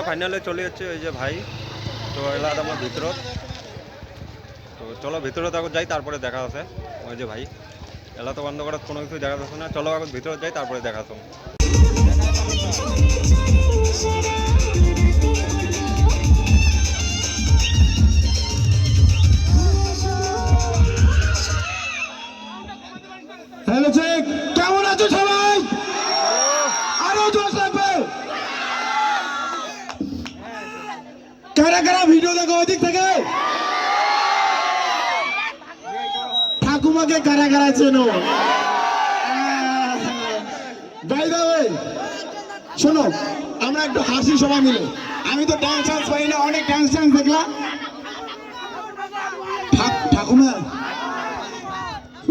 ফাইনালে চলে যাচ্ছে ওই যে ভাই, তো এলা আমার ভিতরত, তো চলো ভিতরত আগে যাই তারপরে দেখা আছে। ওই যে ভাই এলা তো বন্ধ করার কোনো কিছু দেখা যাচ্ছে না, চলো আগে ভিতরত যাই তারপরে দেখা আছে। হ্যালো চেক, কেমন আছো সবাই? আরো জোশ লাগবে। কারা কারা ভিডিও দেখো ওদিক থেকে? ঠাকুমাকে কারা কারা চেনো? বাই দ্য ওয়ে, শোনো, আমরা একটু হাসি সবাই মিলে। আমি তো ডান্স পাই না, অনেক ডান্স দেখলাম। ঠাকুমা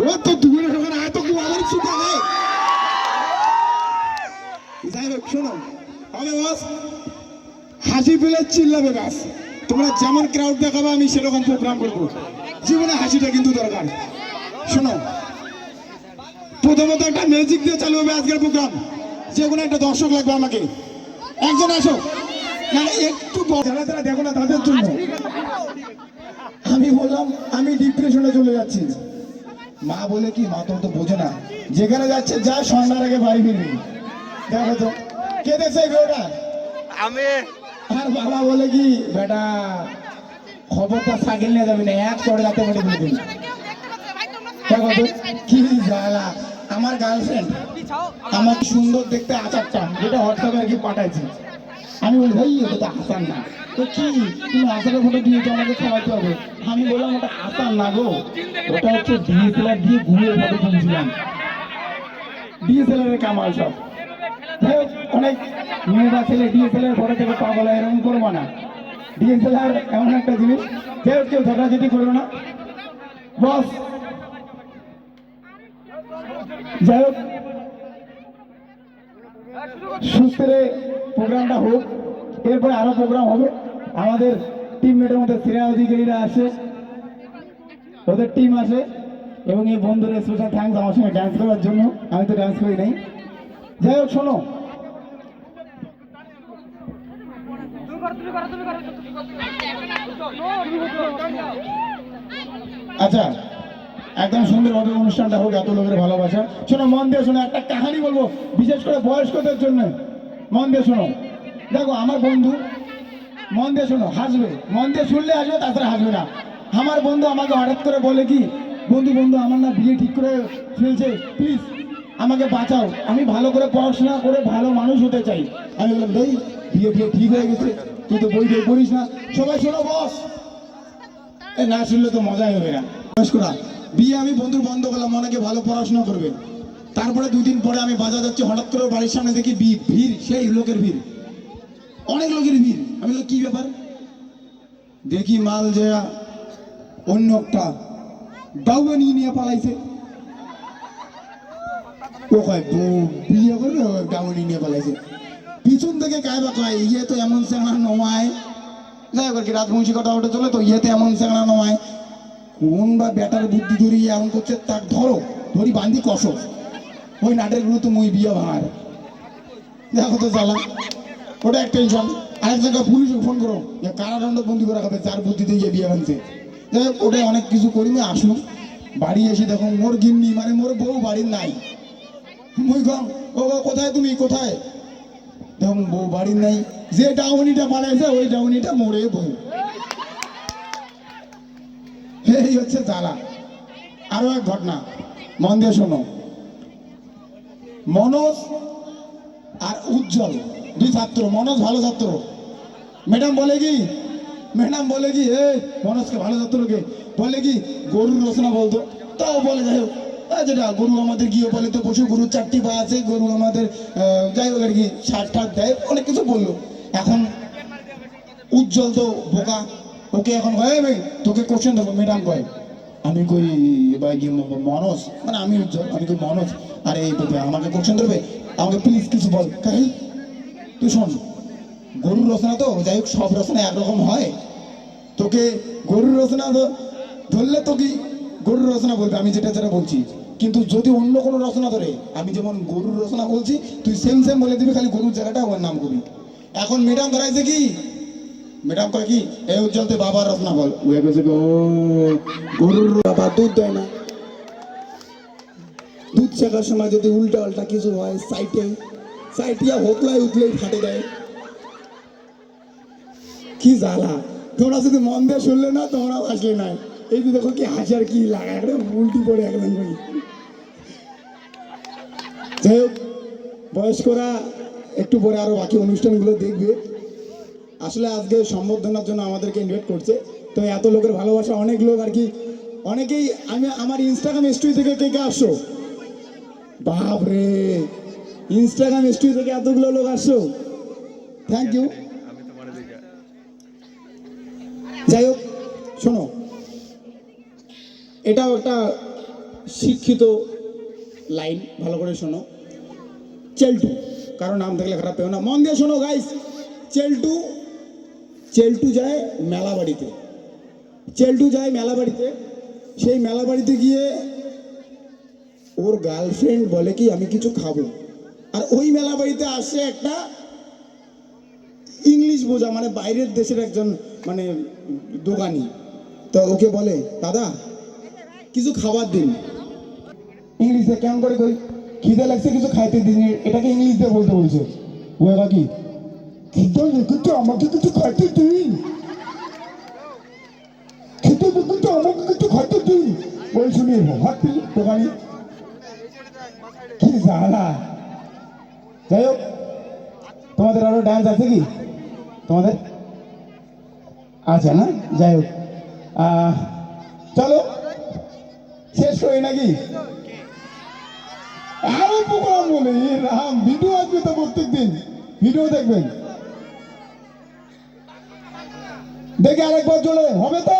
ও তো দূরে ওখানে এত কি আমার ছুটে নেই। যাই হোক, শোনো, হবে বস, হাসি পেলে চিল্লাবে গাছ। তোমরা যেমন ক্রাউড দেখাবে আমি সেরকম প্রোগ্রাম করবো। জীবনে হাসিটা কিন্তু দরকার। শোনো, প্রথমত একটা মিউজিক দিয়ে চালু হবে আজকের প্রোগ্রাম। যে কোনো একটা দর্শক লাগবে আমাকে, একজন আসো না, একটু যারা যারা দেখো না তাদের জন্য। আমি বললাম আমি ডিপ্রেশনে চলে যাচ্ছি। মা বলে কি, মা তো বোঝে না, যেখানে যাচ্ছে যা, সন্ধ্যার আগে বাড়ি ফিরবি। দেখো তো কে দেখছে ওটা? আমি। আর বাবা বলে কি, বেটা খবরটা সাইকেল নিয়ে যাবি না, এক করে রাতে বলে দিবি। দেখো তো কি জ্বালা। আমার গার্লফ্রেন্ড আমার সুন্দর দেখতে আচারটা, যেটা হোয়াটসঅ্যাপে আর কি পাঠাইছি, আমি বলি ভাই ওটা তো আসার না। তো কি তুমি আসারের ফটো দিয়েছো, আমাকে খাওয়াতে হবে। আমি বললাম ওটা আসার না গো, ওটা হচ্ছে ডিএসএলআর দিয়ে ঘুরিয়ে ফটো তুলছিলাম। ডিএসএলআর এর কামাল সব। অনেক মেয়ে বা ছেলে ডিএসএলআর ফটো থেকে পাগল হয়, এরকম করবো না। ডিএসএলআর এমন একটা জিনিস, কেউ ঝগড়াঝাটি করবে না বস। যাই হোক, সুস্থে প্রোগ্রামটা হোক, এরপরে আরো প্রোগ্রাম হবে। আমাদের টিমমেটের মধ্যে শ্রেয়া অধিকারীরা আসে, ওদের টিম আসে, এবং এই বন্ধুদের স্পেশাল থ্যাঙ্কস আমার সঙ্গে ডান্স করার জন্য। আমি তো ডান্স করি নাই। যাই হোক, শোনো, আচ্ছা একদম সুন্দরভাবে অনুষ্ঠানটা হোক, এত লোকের ভালোবাসা। শোনো, মন দিয়ে শোনো, একটা কাহিনী বলবো, বিশেষ করে বয়স্কদের জন্য। মন দিয়ে শোনো, দেখো আমার বন্ধু, মন দিয়ে শোনো, হাসবে, মন দিয়ে শুনলে হাসবে, তাছাড়া হাসবে না। আমার বন্ধু আমাকে হঠাৎ করে বলে কি, বন্ধু আমার না বিয়ে ঠিক করে ফেলছে, প্লিজ আমাকে বাঁচাও, আমি ভালো করে পড়াশোনা করে ভালো মানুষ হতে চাই। আমি বললাম ভাই বিয়ে ঠিক হয়ে গেছে, তুই তো বই পড়িস না। সবাই শোনো বস, না শুনলে তো মজাই হবে না। বয়স্করা, বিয়ে আমি বন্ধুর বন্ধ করলাম, অনেকে ভালো পড়াশোনা করবে। তারপরে 2 দিন পরে আমি বাজার যাচ্ছি, হঠাৎ করে বাড়ির সামনে দেখি ভিড়, সেই লোকের ভিড়, অনেক লোকের ভিড়। আমি কি ব্যাপার, দেখি মাল যে অন্য একটা দাউয়া নিয়ে পালাইছে। ও কয় বিয়ে করবে, দাউনি নিয়ে পালাইছে। পিছন থেকে কায়বা কয়, ইয়ে তো এমন সেনা নয়। যাই হোক, রাজবংশী কথা ওটা চলে, তো ইয়েতে এমন সেনা নয়। কোন বা বেটার বুদ্ধি ধরি এমন করছে, তার ধরি বান্ধি কষো, ওই নাটের গুলো তো মই বিয়ে ভাঙার। দেখো তো জ্বালা, ওটা এক টেনশন। আরেক জায়গায় পুলিশকে ফোন করো, কারাদণ্ড বন্দি করে রাখাবে যার বুদ্ধিতে গিয়ে বিয়ে ভাঙছে। যাই হোক, ওটাই অনেক কিছু করি। আসলুম বাড়ি এসে দেখো মোর গিন্নি, মানে মোর বউ বাড়ির নাই। মুই কম, ও কোথায় তুমি, কোথায়? দেখুন বউ বাড়ির নাই, যে ডাউনিটা বানাইছে ওই ডাউনিটা মোড়ে বউ। এই হচ্ছে জ্বালা। আরো এক ঘটনা, মন দিয়ে শোনো। মনোজ আর উজ্জ্বল 2 ছাত্র। মনোজ ভালো ছাত্র, ম্যাডাম বলে কি, মনোজকে ভালো ছাত্রকে বলে কি গরুর রচনা বলতো। তাও বলে, যাই হোক, যেটা গরু আমাদের গৃহপালিত পশু, গরুর 4টি পা আছে, গরু আমাদের যাই হোক আর কি সার ঠার দেয়, অনেক কিছু বললো। এখন উজ্জ্বল তো বোকা, ওকে এখন তোকে কোশ্চেন দেবো। ম্যাডাম কয়, আমি কই ভাই মনোজ, মানে আমি উজ্জ্বল, আমি কই মনোজ, আরে আমাকে কোশ্চেন ধরবে, আমাকে প্লিজ কিছু বল। তুই শোন, গরুর রচনা তো, যাই হোক সব রচনা একরকম হয়, তোকে গরুর রচনা ধরলে তো কি গরুর রচনা বলবে, আমি যেটা বলছি। কিন্তু যদি অন্য কোনো রচনা ধরে, আমি যেমন গরুর রচনা বলছি, তুই সেম বলে দিবি, খালি গরুর জায়গাটা আমার নাম করবি। এখন ম্যাডাম ধরাইছে কি, ম্যাডাম কয় কি, এই উজ্জ্বলতে বাবার রত্না বল, ওয়ে কইছে গো গরুর বাবা দুধ দেয় না, দুধ শেখার সময় যদি উল্টা পাল্টা কিছু হয় সাইটিয়া হোকলাই উঠলেই ফাটে দেয়। কি জ্বালা, তোমরা যদি মন দিয়ে শুনলে না তোমরা হাসলে না। এই যে দেখো কি হাসার কি লাগা, একটা উল্টি পড়ে একদম করি। যাই হোক, বয়স্করা একটু পরে আরো বাকি অনুষ্ঠানগুলো দেখবে। আসলে আজকে সম্বর্ধনার জন্য আমাদেরকে ইনভাইট করছে, তো এত লোকের ভালোবাসা, অনেক লোক আর কি, অনেকেই আমি আমার ইনস্টাগ্রাম স্টোরি থেকে কে কে আসছো, বাপ রে, ইনস্টাগ্রাম স্টোরি থেকে এতগুলো লোক আসছো, থ্যাংক ইউ। আমি তোমার দিকে যাই হোক, শোনো, এটাও একটা শিক্ষিত লাইন, ভালো করে শোনো। চেল্টু, কারো নাম থাকলে খারাপ পেও না, মন দিয়ে শোনো গাইস। চেল্টু যায় মেলা বাড়িতে, সেই মেলা বাড়িতে গিয়ে ওর গার্লফ্রেন্ড বলে কি আমি কিছু খাবো, আর ওই মেলা বাড়িতে আসে একটা ইংলিশ বোঝা মানে বাইরের দেশের একজন মানে দোকানি, তো ওকে বলে দাদা কিছু খাবার দিন, ইংলিশে কেমন করে কই, খিদে লাগছে কিছু খাইতে দিন, এটাকে ইংলিশ দিয়ে বলতে বলছে। ও কি খিদে লেগেছে আমাকে কিছু খাইতে দিন, খিদে লেগেছে আমাকে কিছু খাইতে দিন, ওই শুনিয়ে হাঁটি দোকানি, কি জ্বালা। যাই হোক, তোমাদের আরো ডান্স আছে কি তোমাদের? আচ্ছা না, যাই হোক, চলো শেষ করি নাকি? আরো প্রোগ্রাম বলে রাম, ভিডিও আসবে তো প্রত্যেক দিন, ভিডিও দেখবেন, দেখে আরেকবার চলে হবে তো।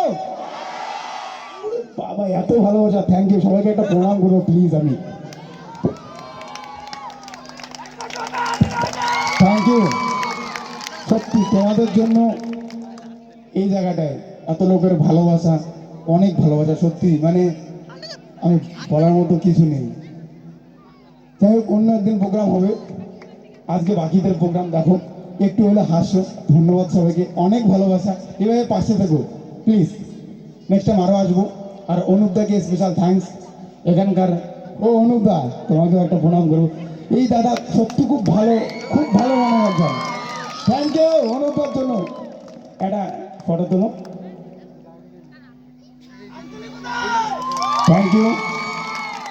বাবা এত ভালোবাসা, থ্যাংক ইউ, সবাইকে একটা প্রণাম করো প্লিজ। আমি থ্যাংক ইউ, সত্যি তোমাদের জন্য এই জায়গাটায় এত লোকের ভালোবাসা, অনেক ভালোবাসা, সত্যি মানে আমি বলার মতো কিছু নেই। যাই হোক, অন্য একদিন প্রোগ্রাম হবে, আজকে বাকিদের প্রোগ্রাম দেখো, একটু হলে হাসো। ধন্যবাদ সবাইকে, অনেক ভালোবাসা, এভাবে পাশে থেকো প্লিজ। নেক্সট টাইম আরও আসবো। আর অনুপদাকে স্পেশাল থ্যাঙ্কস, এখানকার অনুপদা তোমাকেও একটা প্রণাম করবো। এই দাদা সত্যি খুব ভালো মনে একজন, থ্যাংক ইউ অনুপদার জন্য। একটা ফটো তোলো, থ্যাংক ইউ,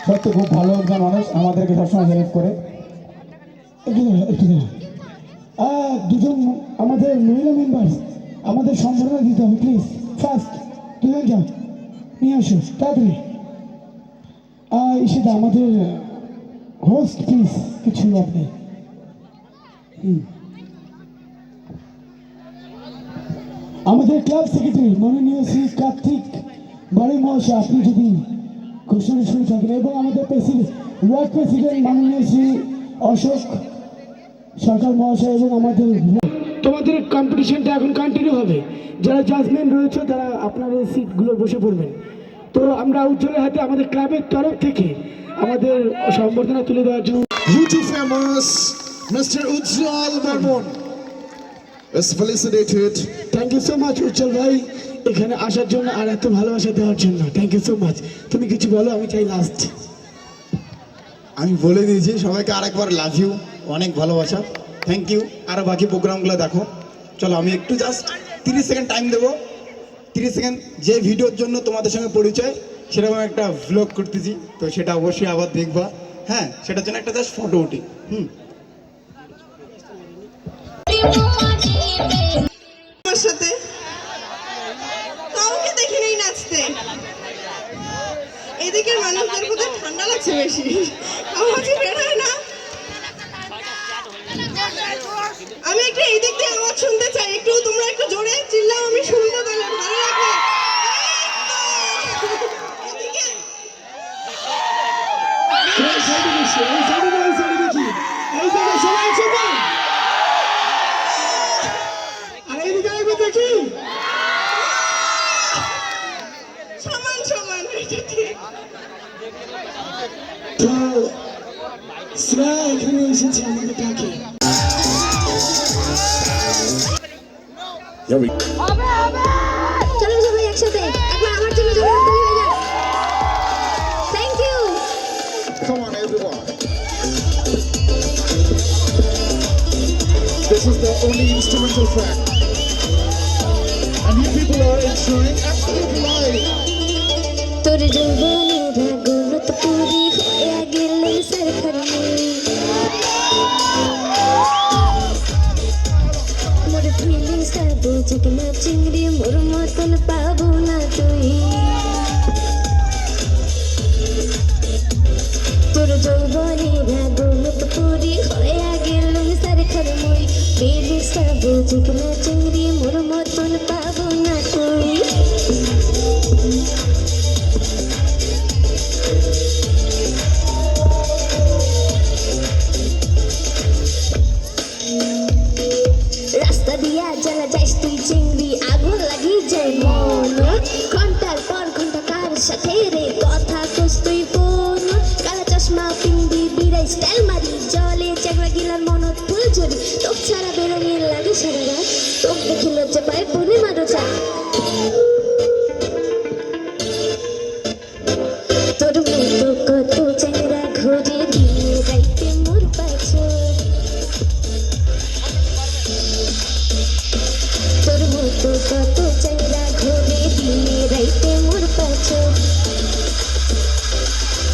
সত্যি খুব ভালো একজন মানুষ, আমাদেরকে সবসময় হেল্প করে। দুজন আমাদের মহিলা মেম্বার, আমাদের সম্বর্ধনা দিতে হবে প্লিজ, ফার্স্ট দুজন যাও নিয়ে আসো তাড়াতাড়ি। সেটা আমাদের হোস্ট প্লিজ, কিছু আপনি আমাদের ক্লাব সেক্রেটারি মাননীয় শ্রী কার্তিক বাড়ি মহাশয়, আপনি যদি ঘোষণা শুনে থাকেন, এবং আমাদের ওয়ার্ড প্রেসিডেন্ট মাননীয় শ্রী অশোক সরকার মহাশয়, এবং আমাদের তোমাদের কম্পিটিশনটা এখন কন্টিনিউ হবে। যারা জাজমেন্ট রয়েছে তারা আপনার এই সিটগুলো বসে পড়বেন। তো আমরা উজ্জ্বলের হাতে আমাদের ক্লাবের তরফ থেকে আমাদের সম্বর্ধনা তুলে দেওয়ার জন্য YouTube famous Mr. Ujjwal Barmon is felicitated. Thank you so much Ujjwal ভাই, এখানে আসার জন্য আর এত ভালোবাসা দেওয়ার জন্য থ্যাংক ইউ সো মাচ। তুমি কিছু বলো, আমি চাই লাস্ট। আমি বলে দিয়েছি সবাইকে আরেকবার লাভ ইউ, অনেক ভালোবাসা, থ্যাংক ইউ। আরও বাকি প্রোগ্রামগুলো দেখো। চলো আমি একটু জাস্ট 30 সেকেন্ড টাইম দেবো, 30 সেকেন্ড, যে ভিডিওর জন্য তোমাদের সঙ্গে পরিচয় সেরকম একটা ভ্লগ করতেছি, তো সেটা অবশ্যই আবার দেখবা। হ্যাঁ, সেটার জন্য একটা জাস্ট ফটো উঠি। আমার সাথে কাউকে দেখি নেই নাচতে, এদিকের মানুষদের বোধহয় ঠান্ডা লাগছে বেশি, আওয়াজই বের হয় না। আমি একটু এই দিক দিয়ে আওয়াজ শুনতে চাই, একটু তোমরা একটু জোরে চিল্লাও, আমি শুনতে পেলে ভালো লাগবে। এদিকে সমান সমান, এটা ঠিক। তো শ্রেয়া এখানে এসেছে আমাদের ডাকে। Here we চলো সবাই একসাথে একবার আমার জন্য জোরে হাততালি হয়ে যাক। Thank you. Come on, everyone. This is the only instrumental track. And you people are enjoying absolutely live. তোর যৌবনের গুণত পুরি হয়ে গেল সরখরমি মোর ফিলিংস তা বুঝিক না চিংড়ি মোর মতন পাবো না তুই তোর যৌবনের গুণত পুরি হয়ে গেল সরখরমি ফিলিংস তা বুঝিক না চিংড়ি মোর মতন পাবো না তুই রাস্তা দিয়া জ্বালা যাইস তুই চিংড়ি আগুন লাগিয়ে যায় মন ঘন্টার পর ঘন্টা কার সাথে রে কথা কস তুই ফোন কালা চশমা পিন্দি বিরাই স্টাইল মারি জলে চেগড়া গিলার মনত ফুল ঝরি তোক ছাড়া বেরঙের লাগে সারা রাত তোক দেখি লজ্জা পায় বনে মারো চা তোর মতো কত চেংড়া ঘুরে দিয়ে যাইতে মোর পাছর তোর মতো কত চেংড়া ঘুরে দিয়ে রাইতে মোর পাছর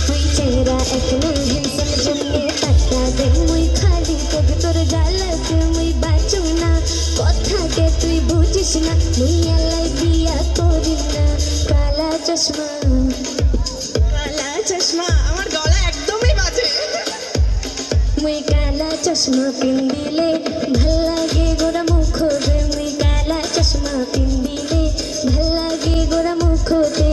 তুই চেংড়া এক নং হ্যান্ডসাম জন্যে পাত্তা দে মুই খালি তোকে তোর গালাতে মুই বাঁচু না কথাকে তুই বুঝিস না মুই এলাই বিয়া করি না কালা চশমা আমার গলা একদমই বাজে। মুই কালা চশমা পিন্দিলে ভাল লাগে গোরা মুখতে মুই কালা চশমা পিন্দিলে ভাল লাগে গোরা মুখতে